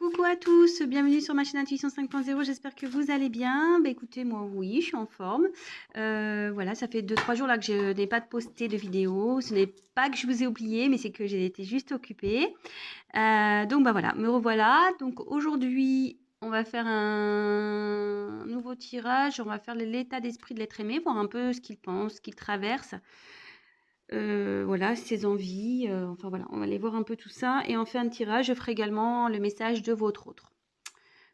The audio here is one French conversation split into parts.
Coucou à tous, bienvenue sur ma chaîne Intuition 5.0, j'espère que vous allez bien. Bah écoutez, moi oui, je suis en forme. Voilà, ça fait 2-3 jours là que je n'ai pas posté de vidéo. Ce n'est pas que je vous ai oublié, mais c'est que j'ai été juste occupée. Donc bah voilà, me revoilà. Donc aujourd'hui, on va faire un nouveau tirage. On va faire l'état d'esprit de l'être aimé, voir un peu ce qu'il pense, ce qu'il traverse. Voilà, ses envies, enfin voilà, on va aller voir un peu tout ça et on fait un tirage. Je ferai également le message de votre autre.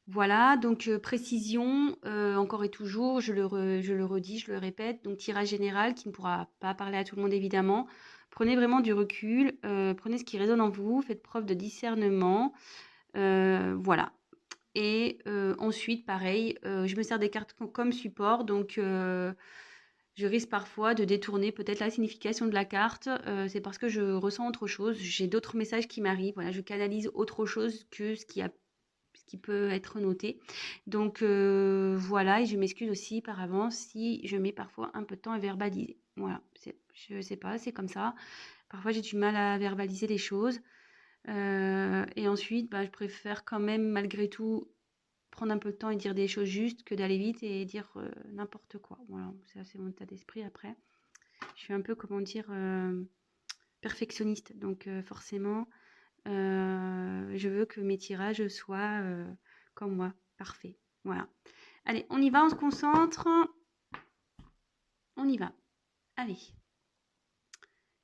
Voilà, donc précision, encore et toujours, je le redis, je le répète, donc tirage général qui ne pourra pas parler à tout le monde évidemment. Prenez vraiment du recul, prenez ce qui résonne en vous, faites preuve de discernement, voilà. Et ensuite, pareil, je me sers des cartes comme support, donc je risque parfois de détourner peut-être la signification de la carte. C'est parce que je ressens autre chose. J'ai d'autres messages qui m'arrivent. Voilà, je canalise autre chose que ce qui peut être noté. Donc voilà, et je m'excuse aussi par avance si je mets parfois un peu de temps à verbaliser. Voilà, je sais pas, c'est comme ça. Parfois j'ai du mal à verbaliser les choses. Et ensuite, bah, je préfère quand même malgré tout prendre un peu de temps et dire des choses justes que d'aller vite et dire n'importe quoi. Voilà, c'est mon état d'esprit après. Je suis un peu, comment dire, perfectionniste. Donc forcément, je veux que mes tirages soient comme moi, parfaits. Voilà. Allez, on y va, on se concentre. On y va. Allez.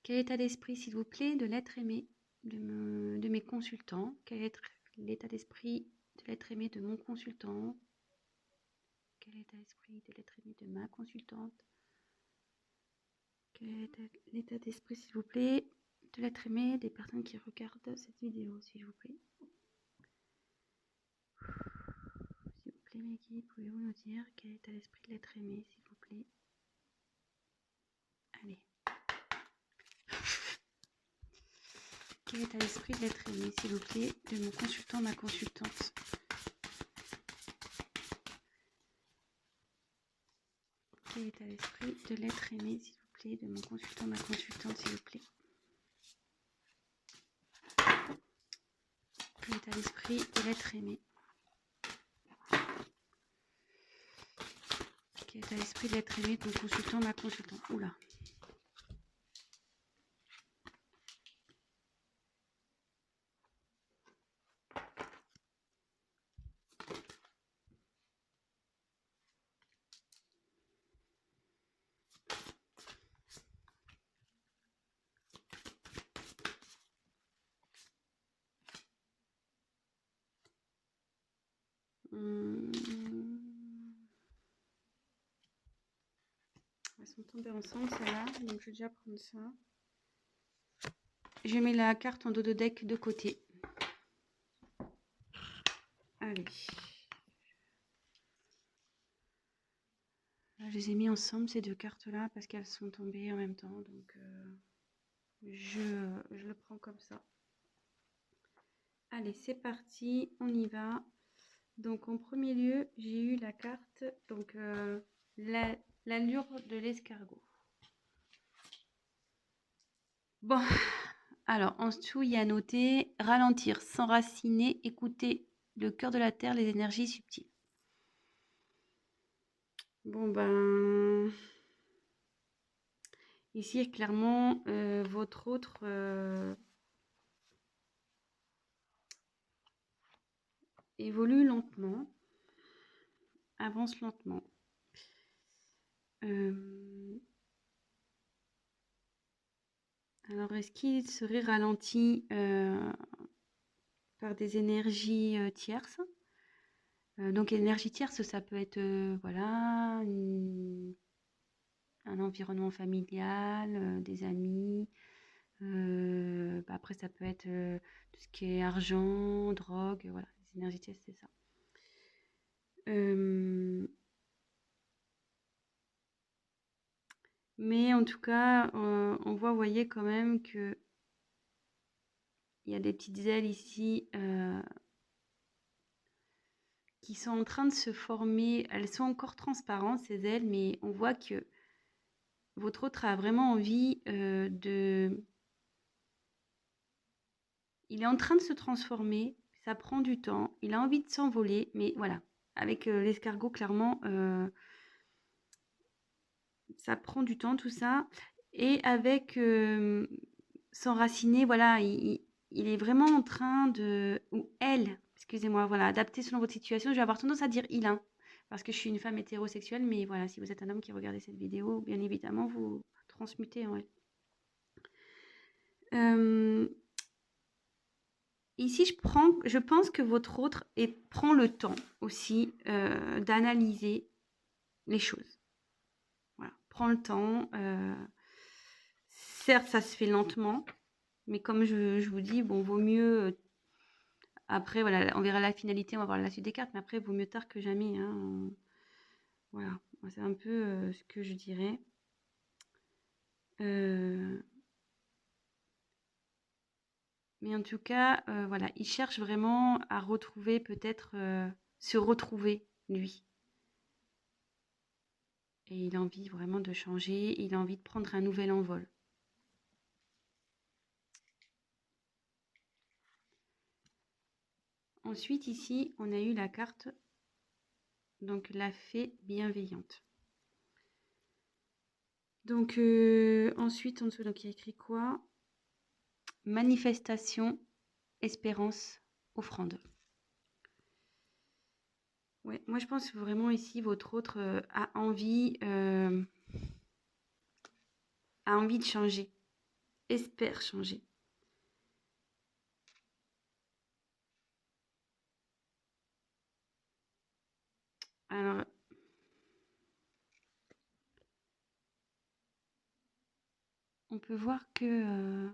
Quel état d'esprit, s'il vous plaît, de l'être aimé de mes consultants? Quel est l'état d'esprit de l'être aimé de mon consultant? Quel état d'esprit de l'être aimé de ma consultante? Quel est l'état d'esprit, s'il vous plaît, de l'être aimé des personnes qui regardent cette vidéo, s'il vous plaît? S'il vous plaît, mes guides, pouvez-vous nous dire quel est l'état d'esprit de l'être aimé, s'il vous plaît? Allez. Quel est l'état d'esprit de l'être aimé, s'il vous plaît, de mon consultant, ma consultante? Quel est l'état d'esprit de l'être aimé, s'il vous plaît, de mon consultant, ma consultante, s'il vous plaît? Quel est l'état d'esprit de l'être aimé? Quel est l'état d'esprit de l'être aimé de mon consultant, ma consultante? Oula. Elles sont tombées ensemble, celles-là, donc je vais déjà prendre ça. Je mets la carte en dos de deck de côté. Allez. Là, je les ai mis ensemble, ces deux cartes-là, parce qu'elles sont tombées en même temps, donc je le prends comme ça. Allez, c'est parti, on y va. Donc, en premier lieu, j'ai eu la carte, donc l'allure de l'escargot. Bon, alors, en dessous, il y a noté « Ralentir, s'enraciner, écouter le cœur de la terre, les énergies subtiles ». Bon, ben... Ici, clairement, votre autre... évolue lentement, avance lentement. Alors, est-ce qu'il serait ralenti par des énergies tierces? Donc, énergie tierce, ça peut être voilà, un environnement familial, des amis. Après, ça peut être tout ce qui est argent, drogue, voilà, les énergies tierces, c'est ça. Mais en tout cas, on voit, vous voyez quand même que il y a des petites ailes ici qui sont en train de se former. Elles sont encore transparentes, ces ailes, mais on voit que votre autre a vraiment envie de... Il est en train de se transformer. ça prend du temps. Il a envie de s'envoler, mais voilà. Avec l'escargot, clairement, ça prend du temps tout ça. Et avec s'enraciner, voilà, il est vraiment en train de, ou elle, excusez-moi, voilà, adapter selon votre situation. Je vais avoir tendance à dire il, hein, parce que je suis une femme hétérosexuelle, mais voilà, si vous êtes un homme qui regardez cette vidéo, bien évidemment, vous transmutez en elle. Ici, je pense que votre autre prend le temps aussi d'analyser les choses. Voilà, prend le temps. Certes, ça se fait lentement, mais comme je vous dis, bon, vaut mieux. Après, voilà, on verra la finalité, on va voir la suite des cartes, mais après, vaut mieux tard que jamais. Hein. Voilà, c'est un peu ce que je dirais. Mais en tout cas, voilà, il cherche vraiment à retrouver, peut-être se retrouver, lui. Et il a envie vraiment de changer, il a envie de prendre un nouvel envol. Ensuite, ici, on a eu la carte, donc la fée bienveillante. Donc, ensuite, en dessous, donc, il y a écrit quoi? Manifestation, espérance, offrande. Ouais, moi, je pense vraiment ici, votre autre a envie de changer, espère changer. Alors, on peut voir que,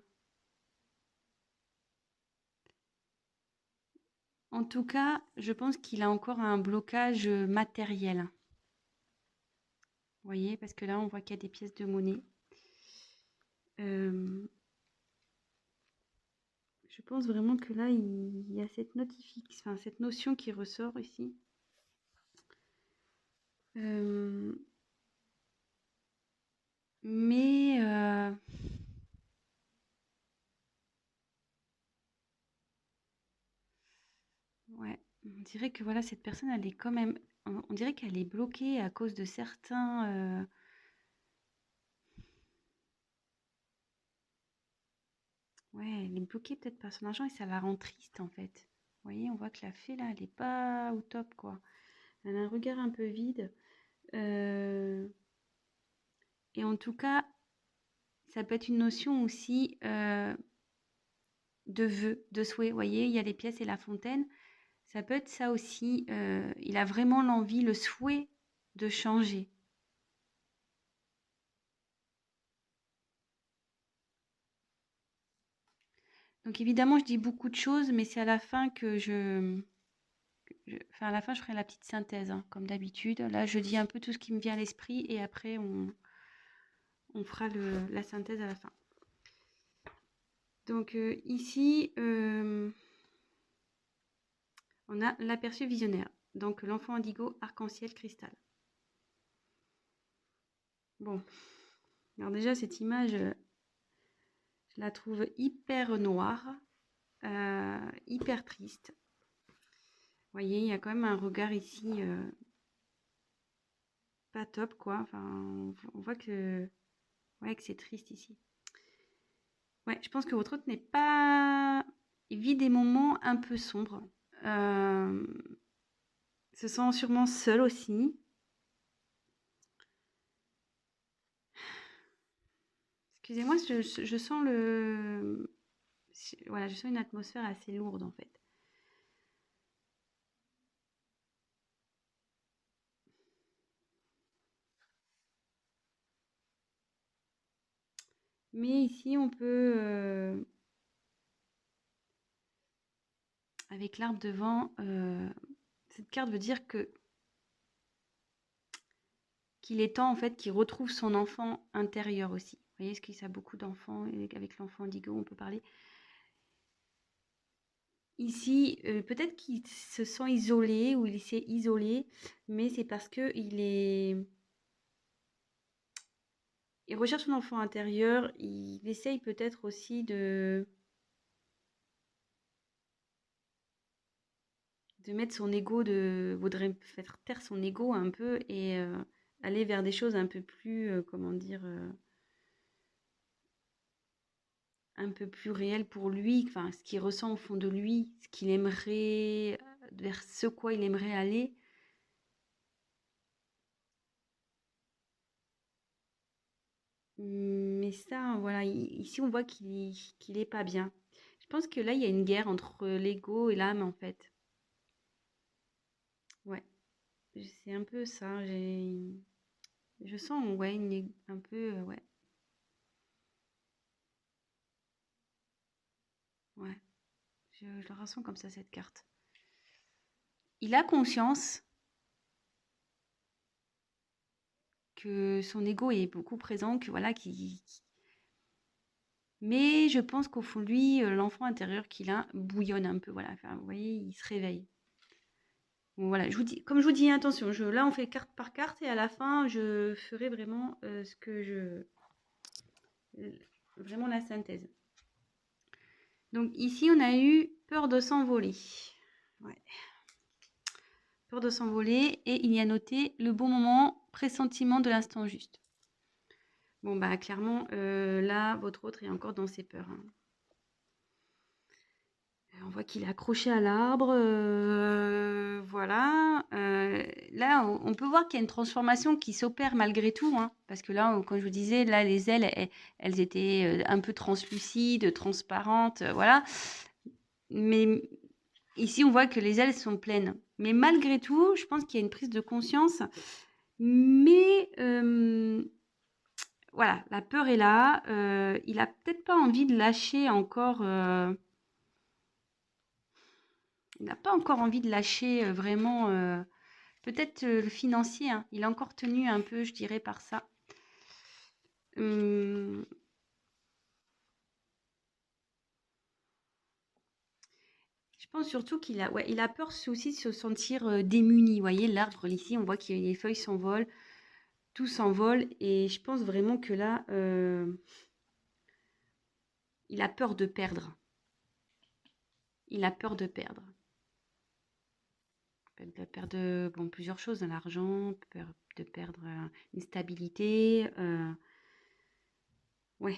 en tout cas, je pense qu'il a encore un blocage matériel. Vous voyez, parce que là, on voit qu'il y a des pièces de monnaie. Je pense vraiment que là, il y a cette cette notion qui ressort ici. Mais ouais, on dirait que voilà, cette personne, elle est quand même, on dirait qu'elle est bloquée à cause de certains. Ouais, elle est bloquée peut-être par son argent et ça la rend triste en fait. Vous voyez, on voit que la fée là, elle est pas au top quoi. Elle a un regard un peu vide. Et en tout cas, ça peut être une notion aussi de vœu, de souhait. Vous voyez, il y a les pièces et la fontaine. Ça peut être ça aussi. Il a vraiment l'envie, le souhait de changer. Donc évidemment, je dis beaucoup de choses, mais c'est à la fin que enfin, à la fin, je ferai la petite synthèse, hein, comme d'habitude. Là, je dis un peu tout ce qui me vient à l'esprit et après, on fera la synthèse à la fin. Donc ici, on a l'aperçu visionnaire. Donc l'enfant indigo, arc-en-ciel, cristal. Bon, alors déjà, cette image, je la trouve hyper noire, hyper triste. Vous voyez, il y a quand même un regard ici pas top, quoi. Enfin, on voit que, ouais, que c'est triste ici. Ouais, je pense que votre hôte n'est pas... Il vit des moments un peu sombres. Se sent sûrement seul aussi. Excusez-moi, je sens voilà, je sens une atmosphère assez lourde en fait. Mais ici, on peut, avec l'arbre devant, cette carte veut dire qu'il est temps en fait qu'il retrouve son enfant intérieur aussi. Vous voyez, ce qu'il y a beaucoup d'enfants et avec l'enfant indigo, on peut parler. Ici, peut-être qu'il se sent isolé ou il s'est isolé, mais c'est parce que il recherche son enfant intérieur. Il essaye peut-être aussi de mettre son ego, voudrait faire taire son ego un peu et aller vers des choses un peu plus, comment dire, un peu plus réelles pour lui, enfin, ce qu'il ressent au fond de lui, ce qu'il aimerait, vers ce quoi il aimerait aller. Mais ça, voilà, ici on voit qu'il est pas bien. Je pense que là, il y a une guerre entre l'ego et l'âme, en fait. Ouais, c'est un peu ça. Je sens, ouais, un peu, ouais, ouais. Je la ressens comme ça, cette carte. Il a conscience que son ego est beaucoup présent, que voilà, mais je pense qu'au fond de lui, l'enfant intérieur qu'il a bouillonne un peu, voilà. Enfin, vous voyez, il se réveille. Bon, voilà, je vous dis, comme je vous dis, attention, là on fait carte par carte et à la fin je ferai vraiment ce que vraiment la synthèse. Donc ici on a eu peur de s'envoler. Ouais. Peur de s'envoler et il y a noté le bon moment, pressentiment de l'instant juste. Bon bah clairement là votre autre est encore dans ses peurs. Hein. On voit qu'il est accroché à l'arbre, voilà. Là, on peut voir qu'il y a une transformation qui s'opère malgré tout, hein, parce que là, comme je vous disais, là, les ailes, elles étaient un peu translucides, transparentes, voilà. Mais ici, on voit que les ailes sont pleines. Mais malgré tout, je pense qu'il y a une prise de conscience. Mais voilà, la peur est là. Il n'a peut-être pas envie de lâcher encore. Il n'a pas encore envie de lâcher vraiment, peut-être le financier, hein. Il est encore tenu un peu, je dirais, par ça. Hum, je pense surtout qu'il a, ouais, il a peur aussi de se sentir démuni. Vous voyez, l'arbre ici, on voit que les feuilles s'envolent, tout s'envole. Et je pense vraiment que là, il a peur de perdre. Il a peur de perdre. De perdre bon, plusieurs choses, l'argent, peur de perdre une stabilité. Ouais.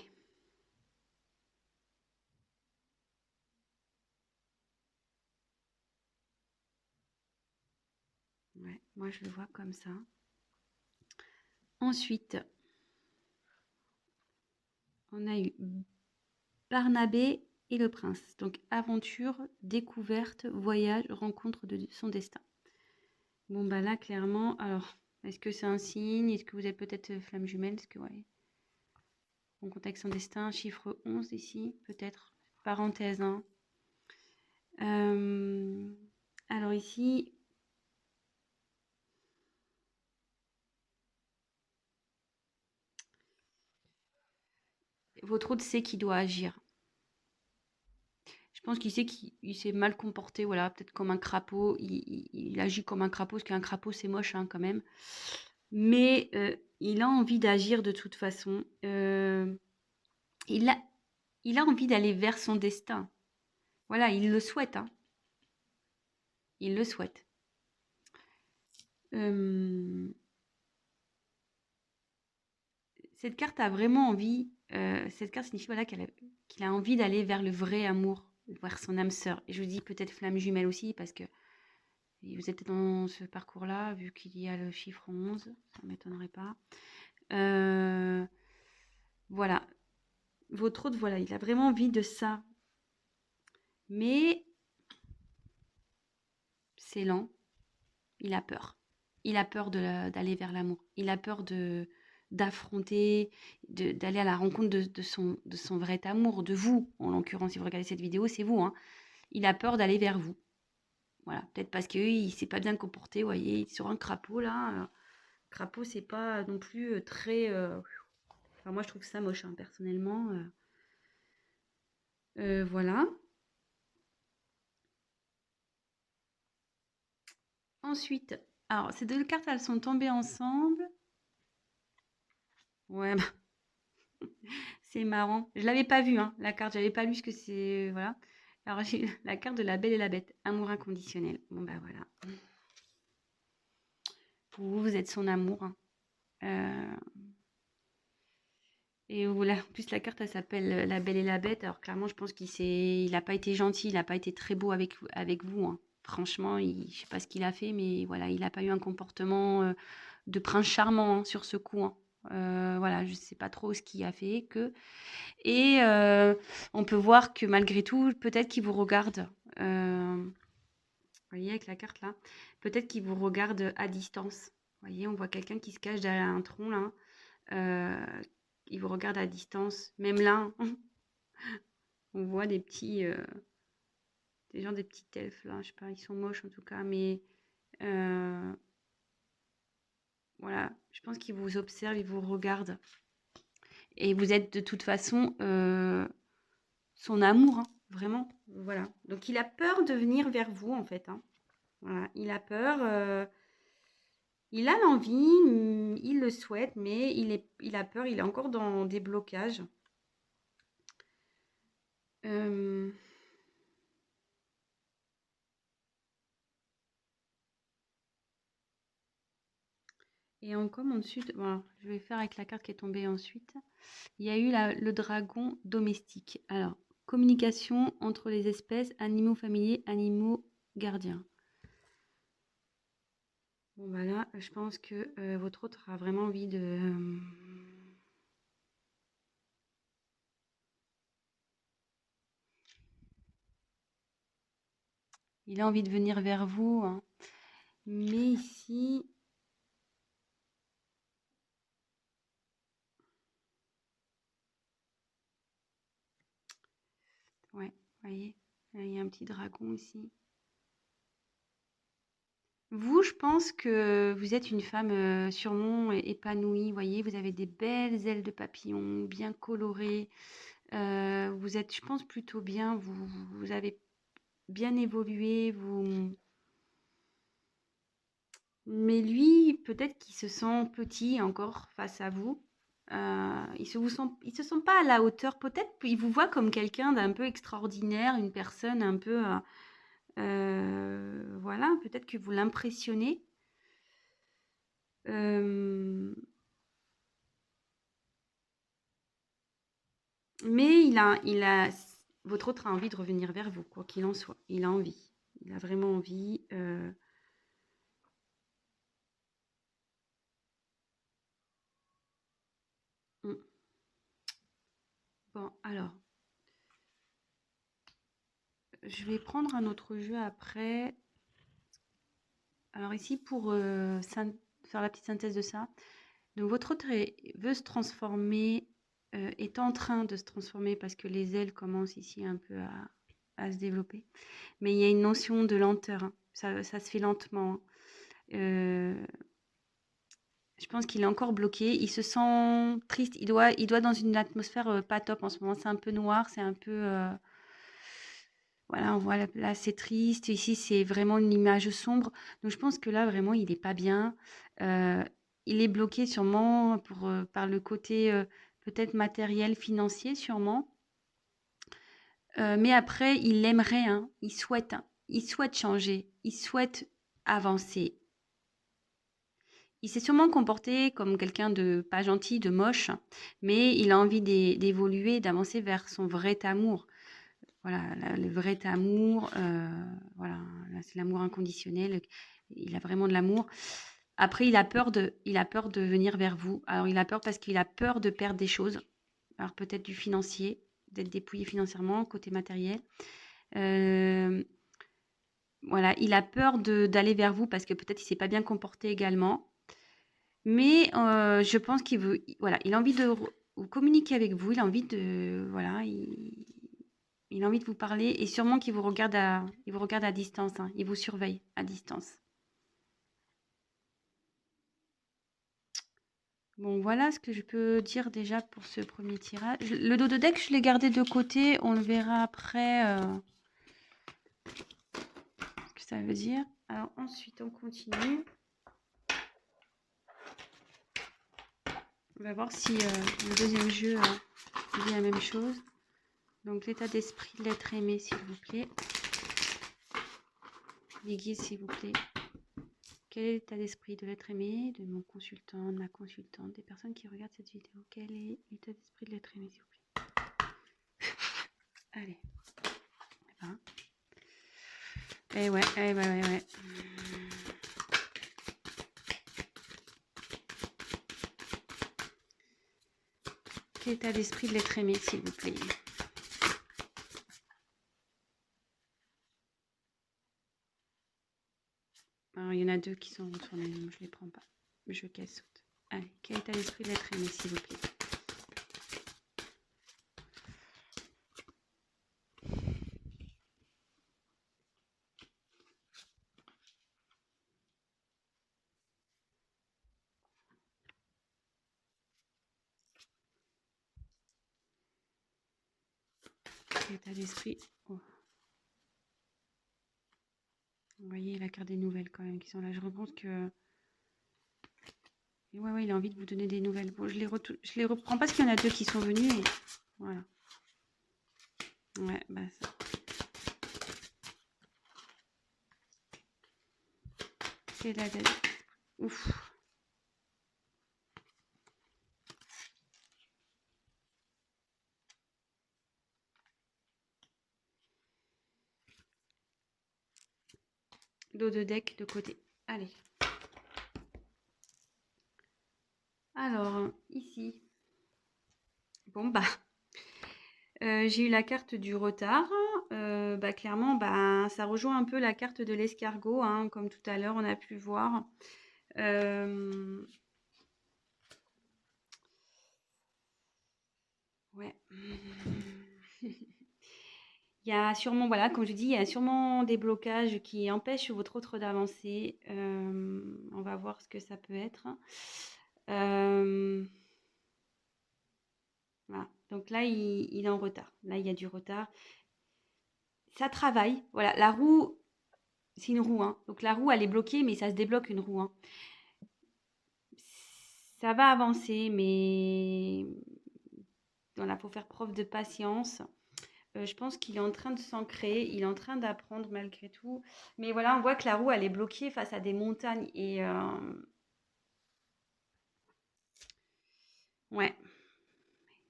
Ouais, moi je le vois comme ça. Ensuite, on a eu Barnabé et le prince. Donc aventure, découverte, voyage, rencontre de son destin. Bon bah là clairement, alors est-ce que c'est un signe? Est-ce que vous êtes peut-être flamme jumelle? Est-ce que ouais. En contact son destin, chiffre 11 ici, peut-être. Parenthèse, hein. Alors ici, votre hôte sait qu'il doit agir. Je pense qu'il sait qu'il s'est mal comporté, voilà, peut-être comme un crapaud. Il agit comme un crapaud, parce qu'un crapaud, c'est moche hein, quand même. Mais il a envie d'agir de toute façon. Il a, il a envie d'aller vers son destin. Voilà, il le souhaite. Hein. Il le souhaite. Cette carte a vraiment envie. Cette carte signifie voilà, qu'il a envie d'aller vers le vrai amour, vers son âme sœur. Et je vous dis peut-être flamme jumelle aussi, parce que vous êtes dans ce parcours-là, vu qu'il y a le chiffre 11, ça ne m'étonnerait pas. Voilà. Votre autre, voilà, il a vraiment envie de ça. Mais c'est lent. Il a peur. Il a peur d'aller vers l'amour. Il a peur d'affronter, d'aller à la rencontre de son vrai amour, de vous. En l'occurrence, si vous regardez cette vidéo, c'est vous. Hein. Il a peur d'aller vers vous. Voilà, peut-être parce qu'il ne s'est pas bien comporté, vous voyez, il est sur un crapaud là. Crapaud, c'est pas non plus très. Enfin, moi, je trouve ça moche, hein, personnellement. Voilà. Ensuite, alors, ces deux cartes, elles sont tombées ensemble. Ouais, bah, c'est marrant. Je l'avais pas vu, hein, la carte. J'avais pas lu ce que c'est. Voilà. Alors, j'ai la carte de la Belle et la Bête, amour inconditionnel. Bon, bah voilà. Vous êtes son amour, hein. Et voilà, en plus, la carte, elle s'appelle La Belle et la Bête. Alors, clairement, je pense il n'a pas été gentil, il n'a pas été très beau avec vous, hein. Franchement, je ne sais pas ce qu'il a fait, mais voilà, il n'a pas eu un comportement de prince charmant, hein, sur ce coup, hein. Voilà, je ne sais pas trop ce qu'il a fait que. Et on peut voir que malgré tout, peut-être qu'il vous regarde. Vous voyez, avec la carte là, peut-être qu'il vous regarde à distance. Vous voyez, on voit quelqu'un qui se cache derrière un tronc là. Euh, il vous regarde à distance. Même là, on voit des petits elfes là. Je sais pas, ils sont moches en tout cas, mais euh, voilà, je pense qu'il vous observe, il vous regarde. Et vous êtes de toute façon son amour, hein, vraiment. Voilà. Donc il a peur de venir vers vous en fait, hein. Voilà, il a peur. Il a l'envie, il le souhaite, mais il a peur, il est encore dans des blocages. Euh, et comme ensuite, voilà, je vais faire avec la carte qui est tombée ensuite. Il y a eu le dragon domestique. Alors, communication entre les espèces, animaux familiers, animaux gardiens. Bon, voilà, je pense que votre autre a vraiment envie de... il a envie de venir vers vous, hein. Mais ici... Ouais, vous voyez, il y a un petit dragon ici. Vous, je pense que vous êtes une femme sûrement épanouie, vous voyez, vous avez des belles ailes de papillon, bien colorées. Vous êtes, je pense, plutôt bien, vous avez bien évolué, vous... Mais lui, peut-être qu'il se sent petit encore face à vous. Il se sent pas à la hauteur. Peut-être il vous voit comme quelqu'un d'un peu extraordinaire, une personne un peu... voilà, peut-être que vous l'impressionnez. Mais votre autre a envie de revenir vers vous, quoi qu'il en soit. Il a envie. Il a vraiment envie. Mm. Bon, alors, je vais prendre un autre jeu après. Alors ici, pour faire la petite synthèse de ça. Donc, votre autre veut se transformer, est en train de se transformer parce que les ailes commencent ici un peu à se développer. Mais il y a une notion de lenteur, hein. Ça se fait lentement, hein. Je pense qu'il est encore bloqué. Il se sent triste. Il doit dans une atmosphère pas top en ce moment. C'est un peu noir, c'est un peu... voilà, on voit là, c'est triste. Ici, c'est vraiment une image sombre. Donc, je pense que là, vraiment, il n'est pas bien. Euh, il est bloqué sûrement par le côté peut-être matériel, financier, sûrement. Mais après, il aimerait, hein, il souhaite changer, il souhaite avancer. Il s'est sûrement comporté comme quelqu'un de pas gentil, de moche, mais il a envie d'évoluer, d'avancer vers son vrai amour. Voilà, le vrai amour, voilà, là, c'est l'amour inconditionnel. Il a vraiment de l'amour. Après, il a peur de venir vers vous. Alors, il a peur parce qu'il a peur de perdre des choses. Alors, peut-être du financier, d'être dépouillé financièrement, côté matériel. Euh, voilà, il a peur d'aller vers vous parce que peut-être il s'est pas bien comporté également. Mais je pense qu'il veut, voilà, il a envie de communiquer avec vous, il a envie de, voilà, il a envie de vous parler et sûrement qu'il il vous regarde à distance, hein, il vous surveille à distance. Bon, voilà ce que je peux dire déjà pour ce premier tirage. Le dos de deck, je l'ai gardé de côté, on le verra après ce que ça veut dire. Alors ensuite, on continue. On va voir si le deuxième jeu dit la même chose. Donc l'état d'esprit de l'être aimé, s'il vous plaît. Les guides, s'il vous plaît. Quel est l'état d'esprit de l'être aimé, de mon consultant, de ma consultante, des personnes qui regardent cette vidéo? Quel est l'état d'esprit de l'être aimé, s'il vous plaît? Allez. Eh ouais, ouais. Quel état d'esprit de l'être aimé, s'il vous plaît? Alors, il y en a deux qui sont retournés, donc je les prends pas. Je casse. Allez, quel état d'esprit de l'être aimé, s'il vous plaît? Quel état d'esprit? Oh. Vous voyez la carte des nouvelles quand même qui sont là. Je repense que... Et ouais, il a envie de vous donner des nouvelles. Bon, je les reprends parce qu'il y en a deux qui sont venus. Et... Voilà. Ouais, bah ça. C'est la... Ouf. Dos de deck de côté. Allez. Alors, ici. Bon, bah... j'ai eu la carte du retard. Bah, clairement, bah, ça rejoint un peu la carte de l'escargot, hein, comme tout à l'heure, on a pu voir. Ouais. Il y a sûrement, voilà, comme je dis, il y a sûrement des blocages qui empêchent votre autre d'avancer. On va voir ce que ça peut être. Voilà. Donc là, il est en retard. Là, il y a du retard. Ça travaille. Voilà, la roue, c'est une roue. Hein. Donc la roue, elle est bloquée, mais ça se débloque une roue. Hein. Ça va avancer, mais voilà, faut faire preuve de patience. Je pense qu'il est en train de s'ancrer, il est en train d'apprendre malgré tout. Mais voilà, on voit que la roue, elle est bloquée face à des montagnes. Et ouais,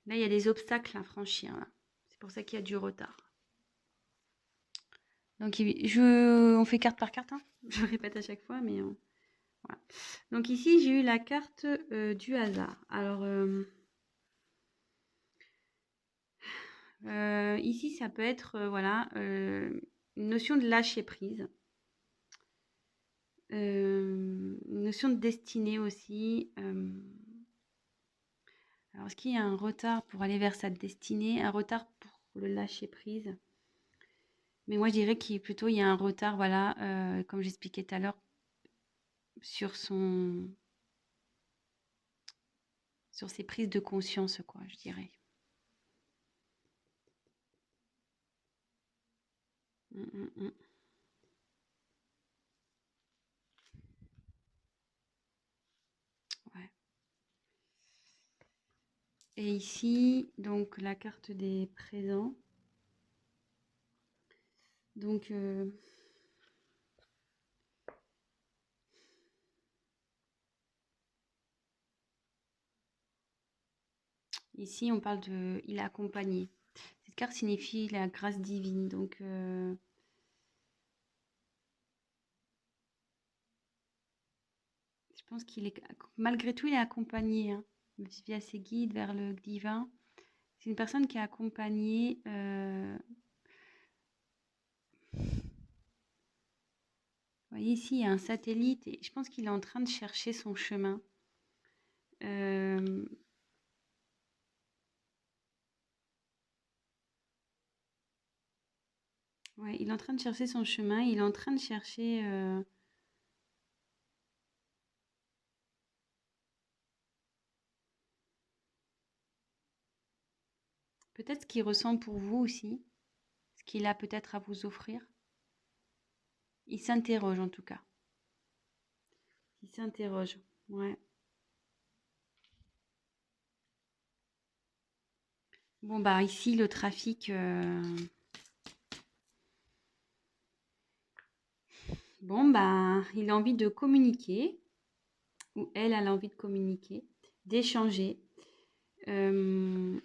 là, il y a des obstacles à franchir. Là. C'est pour ça qu'il y a du retard. Donc, on fait carte par carte. Hein. Je répète à chaque fois, mais voilà. Donc ici, j'ai eu la carte du hasard. Alors, ici, ça peut être, voilà, une notion de lâcher prise. Une notion de destinée aussi. Alors, est-ce qu'il y a un retard pour aller vers sa destinée, un retard pour le lâcher prise? Mais moi, je dirais qu'il plutôt il y a un retard, voilà, comme j'expliquais tout à l'heure, sur ses prises de conscience, quoi, je dirais. Mm. Ouais. Et ici, donc la carte des présents. Donc, ici, on parle de il est accompagné. Cette carte signifie la grâce divine. Donc, je pense qu'il est, malgré tout, il est accompagné hein, via ses guides vers le divin. C'est une personne qui est accompagnée. Vous voyez ici, il y a un satellite et je pense qu'il est en train de chercher son chemin. Ouais, il est en train de chercher son chemin. Il est en train de chercher. Peut-être ce qu'il ressent pour vous aussi. Ce qu'il a peut-être à vous offrir. Il s'interroge en tout cas. Il s'interroge. Ouais. Bon, bah ici, le trafic, bon, bah, il a envie de communiquer, ou elle a envie de communiquer, d'échanger. Euh,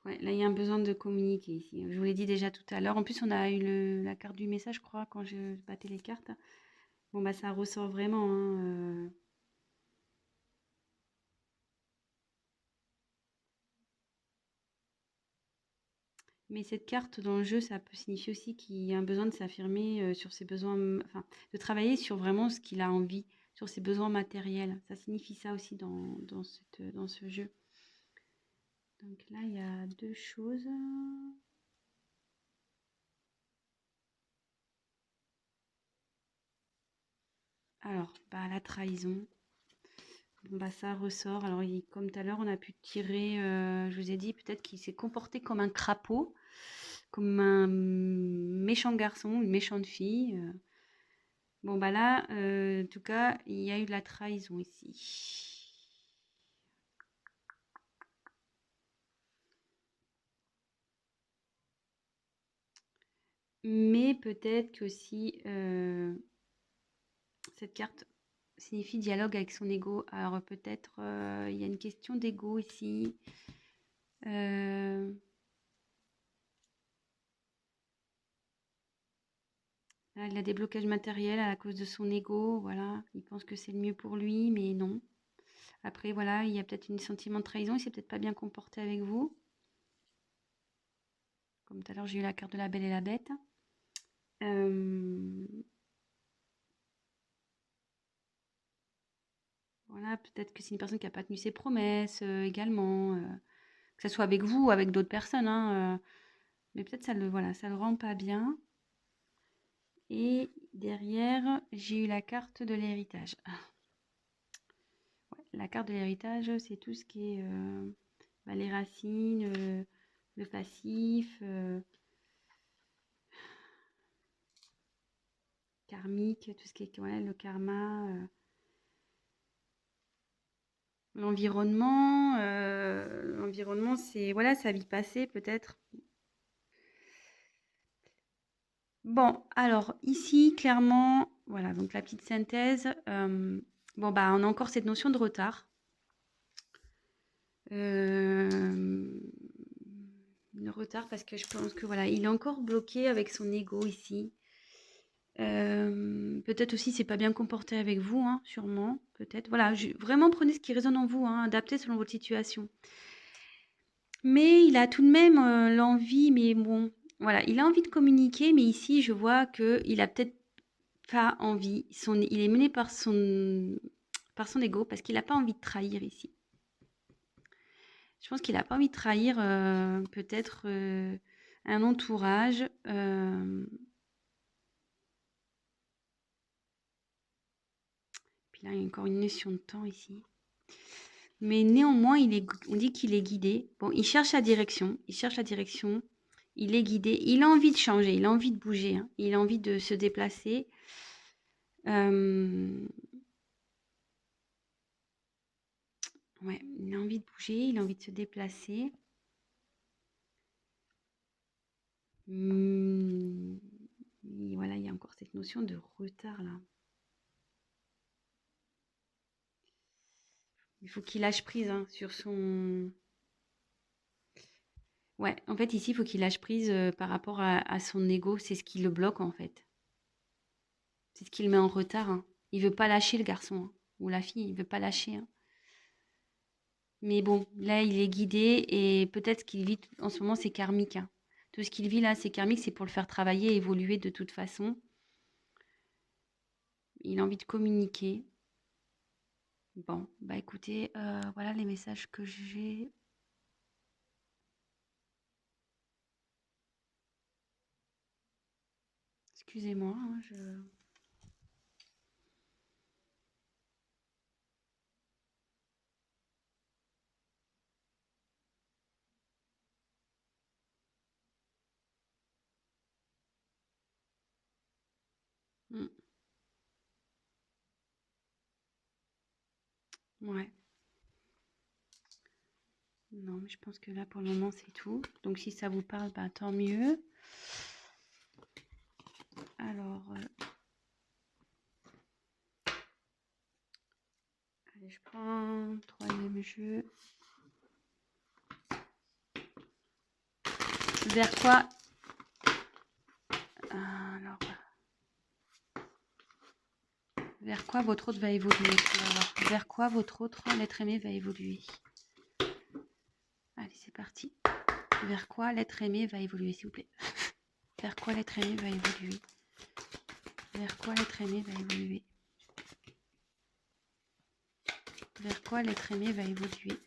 ouais, là, il y a un besoin de communiquer ici. Je vous l'ai dit déjà tout à l'heure. En plus, on a eu la carte du message, je crois, quand je battais les cartes. Bon, bah, ça ressort vraiment, hein. Mais cette carte dans le jeu, ça peut signifier aussi qu'il y a un besoin de s'affirmer sur ses besoins, enfin, de travailler sur vraiment ce qu'il a envie, sur ses besoins matériels. Ça signifie ça aussi dans ce jeu. Donc là, il y a deux choses. Alors, bah, la trahison. Bon, bah, ça ressort. Alors, comme tout à l'heure, on a pu tirer, je vous ai dit, peut-être qu'il s'est comporté comme un crapaud, comme un méchant garçon, une méchante fille. Bon, bah là, en tout cas, il y a eu de la trahison ici. Mais peut-être que si cette carte signifie dialogue avec son ego, alors peut-être il y a une question d'ego ici. Euh, Là, il a des blocages matériels à cause de son ego, voilà. Il pense que c'est le mieux pour lui, mais non. Après, voilà, il y a peut-être un sentiment de trahison, il s'est peut-être pas bien comporté avec vous. Comme tout à l'heure, j'ai eu la carte de la Belle et la Bête. Euh, voilà, peut-être que c'est une personne qui n'a pas tenu ses promesses également, que ce soit avec vous ou avec d'autres personnes, hein, mais peut-être ça le, voilà, ça le rend pas bien. Et derrière, j'ai eu la carte de l'héritage. Ouais, la carte de l'héritage, c'est tout ce qui est bah, les racines, le passif, karmique, tout ce qui est ouais, le karma, l'environnement. L'environnement, c'est voilà, sa vie passée peut-être. Bon, alors ici, clairement, voilà, donc la petite synthèse. Bon, bah, on a encore cette notion de retard. Euh, le retard parce que je pense que voilà, il est encore bloqué avec son ego ici. Peut-être aussi c'est pas bien comporté avec vous, hein, sûrement, peut-être. Voilà, vraiment prenez ce qui résonne en vous, hein, adaptez selon votre situation. Mais il a tout de même l'envie, mais bon, voilà, il a envie de communiquer, mais ici je vois que il a peut-être pas envie. Il est mené par son ego parce qu'il n'a pas envie de trahir ici. Je pense qu'il n'a pas envie de trahir peut-être un entourage. Puis là, il y a encore une notion de temps ici. Mais néanmoins, on dit qu'il est guidé. Bon, il cherche la direction. Il cherche la direction. Il est guidé. Il a envie de changer. Il a envie de bouger, hein. Il a envie de se déplacer. Euh, ouais, il a envie de bouger. Il a envie de se déplacer. Hmm, et voilà, il y a encore cette notion de retard là. Il faut qu'il lâche prise hein, sur son. Ouais, en fait, ici, il faut qu'il lâche prise par rapport à son ego. C'est ce qui le bloque en fait. C'est ce qui le met en retard, hein. Il veut pas lâcher le garçon hein, ou la fille. Il veut pas lâcher, hein. Mais bon, là, il est guidé et peut-être ce qu'il vit en ce moment, c'est karmique, hein. Tout ce qu'il vit là, c'est karmique, c'est pour le faire travailler, évoluer de toute façon. Il a envie de communiquer. Bon, bah écoutez, voilà les messages que j'ai. Excusez-moi, hein, je. Hmm, ouais. Non, mais je pense que là, pour le moment, c'est tout. Donc, si ça vous parle, bah, tant mieux. Alors, allez, je prends troisième jeu. Vers quoi? Alors, vers quoi votre autre va évoluer? On va voir. Vers quoi votre autre l'être aimé va évoluer? Allez, c'est parti. Vers quoi l'être aimé va évoluer, s'il vous plaît? Vers quoi l'être aimé va évoluer? Vers quoi l'être aimé va évoluer? Vers quoi l'être aimé va évoluer?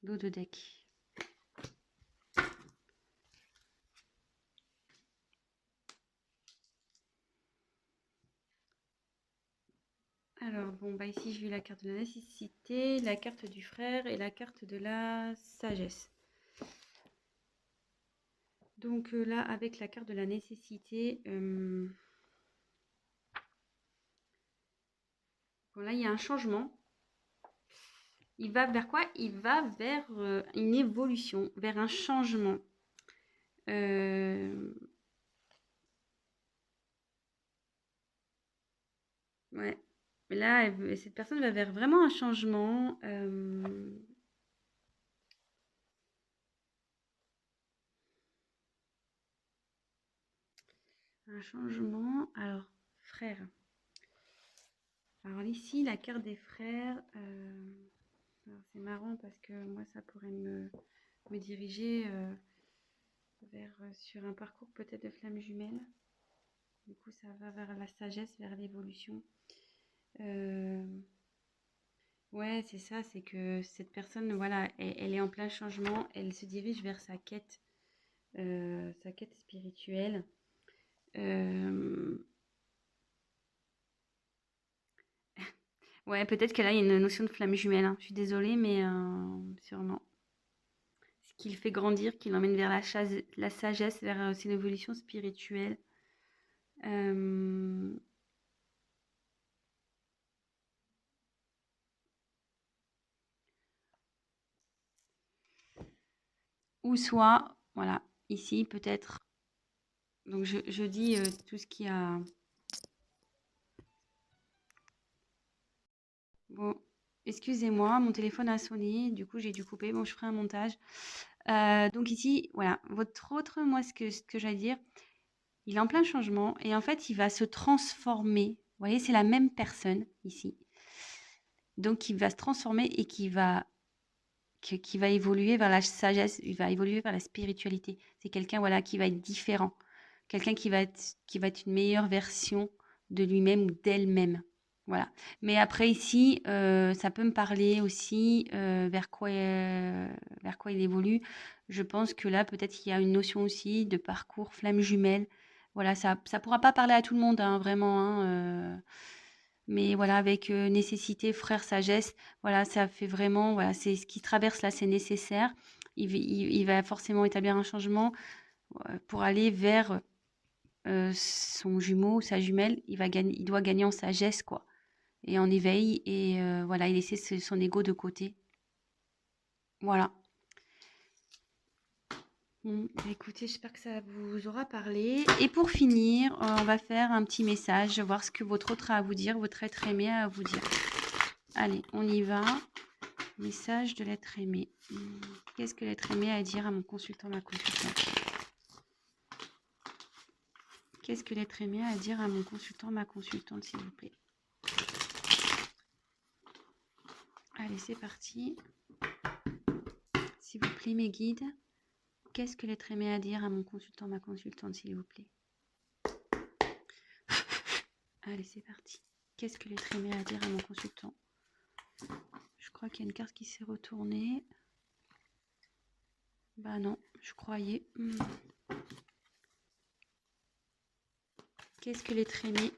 Dos de deck. Alors, bon, bah ici, j'ai eu la carte de la nécessité, la carte du frère et la carte de la sagesse. Donc là, avec la carte de la nécessité, bon, là, il y a un changement. Il va vers quoi? Il va vers une évolution, vers un changement. Ouais. Là, cette personne va vers vraiment un changement. Un changement. Alors, frère. Alors ici, la carte des frères. C'est marrant parce que moi, ça pourrait me diriger vers sur un parcours peut-être de flamme jumelle. Du coup, ça va vers la sagesse, vers l'évolution. Ouais, c'est ça, c'est que cette personne, voilà, elle est en plein changement, elle se dirige vers sa quête spirituelle. Ouais, peut-être que là, il y a une notion de flamme jumelle, hein. Je suis désolée, mais sûrement. Ce qui le fait grandir, qui l'emmène vers la sagesse, vers aussi l'évolution spirituelle. Ou soit, voilà, ici, peut-être. Donc, je dis tout ce qui a... Bon, excusez-moi, mon téléphone a sonné, du coup j'ai dû couper. Bon, je ferai un montage. Donc ici, voilà, votre autre, moi, ce que j'allais dire, il est en plein changement et en fait, il va se transformer. Vous voyez, c'est la même personne ici. Donc, il va se transformer et qui va évoluer vers la sagesse, il va évoluer vers la spiritualité. C'est quelqu'un, voilà, qui va être différent. Quelqu'un qui va être une meilleure version de lui-même ou d'elle-même. Voilà. Mais après ici, ça peut me parler aussi vers quoi il évolue. Je pense que là, peut-être qu'il y a une notion aussi de parcours flamme jumelle. Voilà, ça pourra pas parler à tout le monde, hein, vraiment, hein, mais voilà, avec nécessité, frère, sagesse, voilà, ça fait vraiment, voilà, c'est ce qui traverse là, c'est nécessaire. Il va forcément établir un changement pour aller vers son jumeau, sa jumelle. Il doit gagner en sagesse, quoi, et en éveil, et voilà, il laisser son ego de côté. Voilà. Bon, bah, écoutez, j'espère que ça vous aura parlé. Et pour finir, on va faire un petit message, voir ce que votre autre a à vous dire, votre être aimé a à vous dire. Allez, on y va. Message de l'être aimé. Qu'est-ce que l'être aimé a à dire à mon consultant, ma consultante? Qu'est-ce que l'être aimé a à dire à mon consultant, ma consultante, s'il vous plaît? Allez, c'est parti. S'il vous plaît, mes guides. Qu'est-ce que l'être aimé a à dire à mon consultant, ma consultante, s'il vous plaît? Allez, c'est parti. Qu'est-ce que l'être aimé a à dire à mon consultant? Je crois qu'il y a une carte qui s'est retournée. Bah non, je croyais. Qu'est-ce que l'être aimé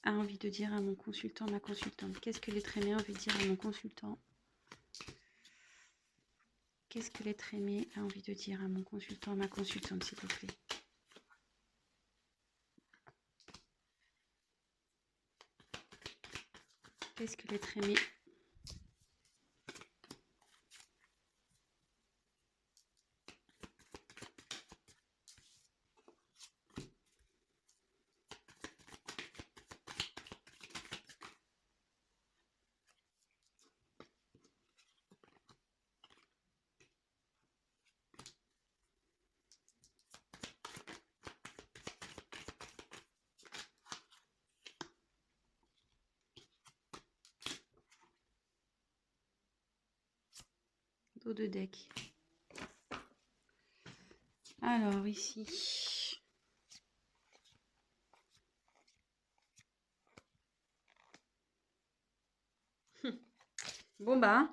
a envie de dire à mon consultant, ma consultante? Qu'est-ce que l'être aimé a envie de dire à mon consultant? Qu'est-ce que l'être aimé a envie de dire à mon consultant, à ma consultante, s'il vous plaît? Qu'est-ce que l'être aimé? Dos de deck. Alors, ici. Bon, bah.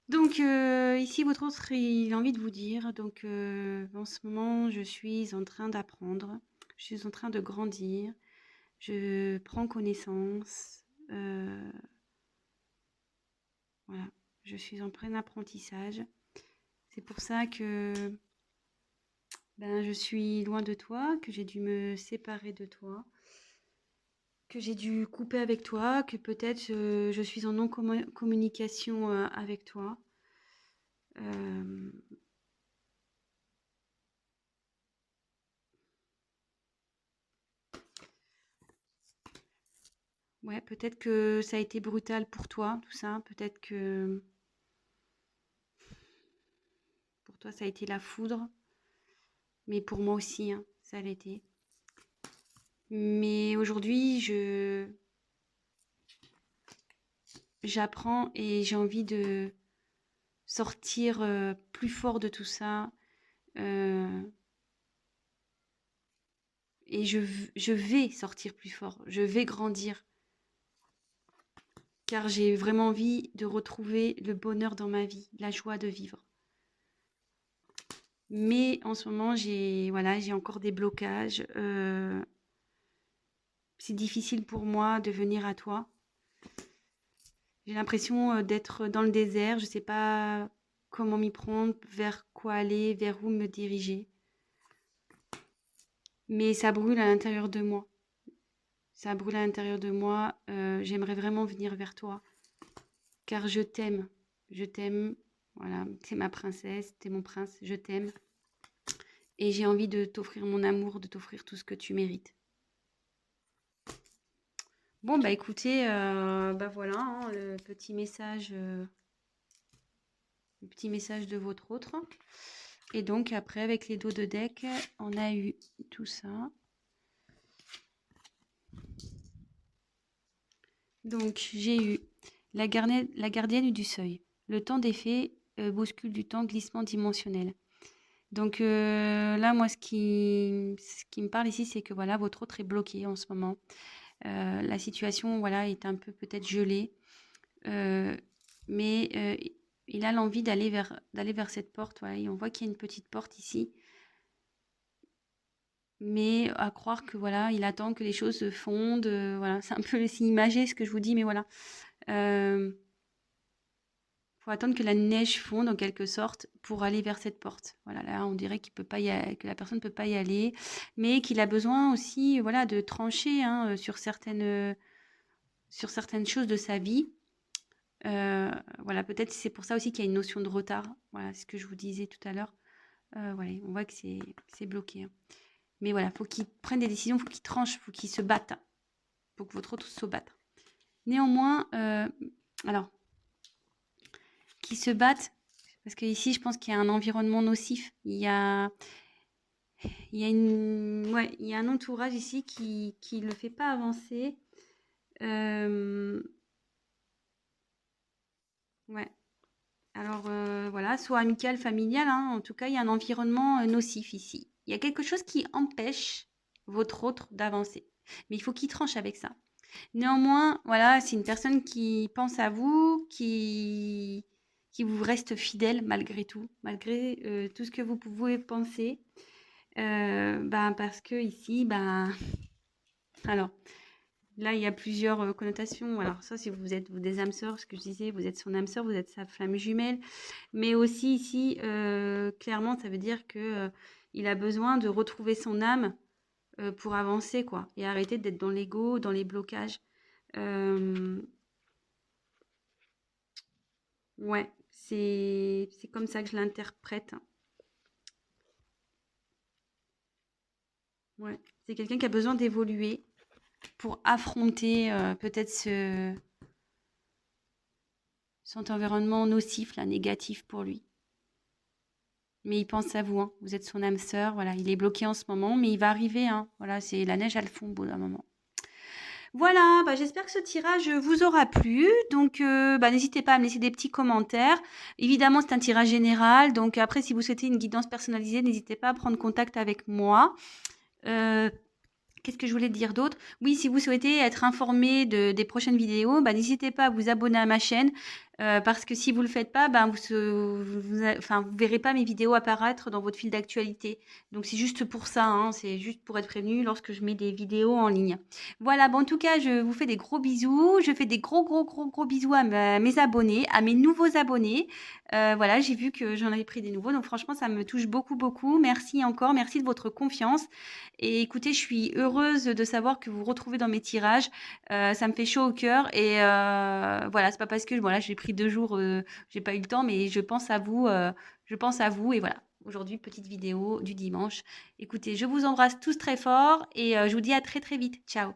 Donc, ici, votre autre, il a envie de vous dire. Donc, en ce moment, je suis en train d'apprendre. Je suis en train de grandir. Je prends connaissance. Voilà. Je suis en plein apprentissage. C'est pour ça que ben, je suis loin de toi, que j'ai dû me séparer de toi, que j'ai dû couper avec toi, que peut-être je suis en non-communication avec toi. Euh, ouais, peut-être que ça a été brutal pour toi, tout ça. Peut-être que pour toi, ça a été la foudre. Mais pour moi aussi, hein, ça l'a été. Mais aujourd'hui, j'apprends et j'ai envie de sortir plus fort de tout ça. euh, et je vais sortir plus fort. Je vais grandir. Car j'ai vraiment envie de retrouver le bonheur dans ma vie, la joie de vivre. Mais en ce moment, voilà, j'ai encore des blocages. C'est difficile pour moi de venir à toi. J'ai l'impression d'être dans le désert. Je ne sais pas comment m'y prendre, vers quoi aller, vers où me diriger. Mais ça brûle à l'intérieur de moi. Ça brûle à l'intérieur de moi. J'aimerais vraiment venir vers toi. Car je t'aime. Je t'aime. Voilà, t'es ma princesse, t'es mon prince, je t'aime. Et j'ai envie de t'offrir mon amour, de t'offrir tout ce que tu mérites. Bon, bah écoutez, bah voilà, hein, le petit message de votre autre. Et donc après, avec les dos de deck, on a eu tout ça. Donc j'ai eu la gardienne du seuil. Le temps des fées bouscule du temps, glissement dimensionnel. Donc là, moi, ce qui me parle ici, c'est que voilà, votre autre est bloqué en ce moment. La situation, voilà, est un peu peut-être gelée, mais il a l'envie d'aller vers cette porte. Voilà, et on voit qu'il y a une petite porte ici, mais à croire que voilà, il attend que les choses se fondent. Voilà, c'est un peu imagé ce que je vous dis, mais voilà. Faut attendre que la neige fonde en quelque sorte pour aller vers cette porte. Voilà, là on dirait qu'il peut pas que la personne ne peut pas y aller, mais qu'il a besoin aussi, voilà, de trancher hein, sur certaines choses de sa vie. Voilà, peut-être c'est pour ça aussi qu'il y a une notion de retard. Voilà, c'est ce que je vous disais tout à l'heure. Voilà, on voit que c'est bloqué, hein. Mais voilà, faut qu'il prenne des décisions, faut qu'il tranche, faut qu'il se batte, faut que votre autre se batte. Néanmoins, alors qui se battent, parce que ici, je pense qu'il y a un environnement nocif. Il y a un entourage ici qui le fait pas avancer. Ouais. Alors voilà, soit amical, familial, hein, en tout cas, il y a un environnement nocif ici. Il y a quelque chose qui empêche votre autre d'avancer. Mais il faut qu'il tranche avec ça. Néanmoins, voilà, c'est une personne qui pense à vous, qui vous reste fidèle malgré tout, malgré tout ce que vous pouvez penser. Ben, parce que ici, ben, alors, Là, il y a plusieurs connotations. Alors ça, si vous êtes vous, des âmes sœurs, ce que je disais, vous êtes son âme sœur, vous êtes sa flamme jumelle. Mais aussi ici, clairement, ça veut dire que il a besoin de retrouver son âme pour avancer, quoi. Et arrêter d'être dans l'ego, dans les blocages. Euh, ouais, c'est comme ça que je l'interprète. Ouais. C'est quelqu'un qui a besoin d'évoluer pour affronter peut-être cet environnement nocif, là, négatif pour lui. Mais il pense à vous, hein. Vous êtes son âme sœur, voilà. Il est bloqué en ce moment, mais il va arriver, hein. Voilà, c'est la neige à le fond au bout d'un moment. Voilà, bah, j'espère que ce tirage vous aura plu. Donc, bah, n'hésitez pas à me laisser des petits commentaires. Évidemment, c'est un tirage général. Donc, après, si vous souhaitez une guidance personnalisée, n'hésitez pas à prendre contact avec moi. Euh, Qu'est-ce que je voulais dire d'autre? Oui, si vous souhaitez être informé des prochaines vidéos, bah, n'hésitez pas à vous abonner à ma chaîne parce que si vous ne le faites pas, bah, vous verrez pas mes vidéos apparaître dans votre fil d'actualité. Donc c'est juste pour ça, hein, c'est juste pour être prévenu lorsque je mets des vidéos en ligne. Voilà, bon, en tout cas, je vous fais des gros bisous. Je fais des gros bisous à mes abonnés, à mes nouveaux abonnés. Voilà, j'ai vu que j'en avais pris des nouveaux. Donc franchement, ça me touche beaucoup. Merci encore, merci de votre confiance. Et écoutez, je suis heureuse de savoir que vous vous retrouvez dans mes tirages. Ça me fait chaud au cœur. Et voilà, c'est pas parce que voilà, j'ai pris 2 jours, j'ai pas eu le temps, mais je pense à vous. Je pense à vous. Et voilà, aujourd'hui, petite vidéo du dimanche. Écoutez, je vous embrasse tous très fort et je vous dis à très vite. Ciao.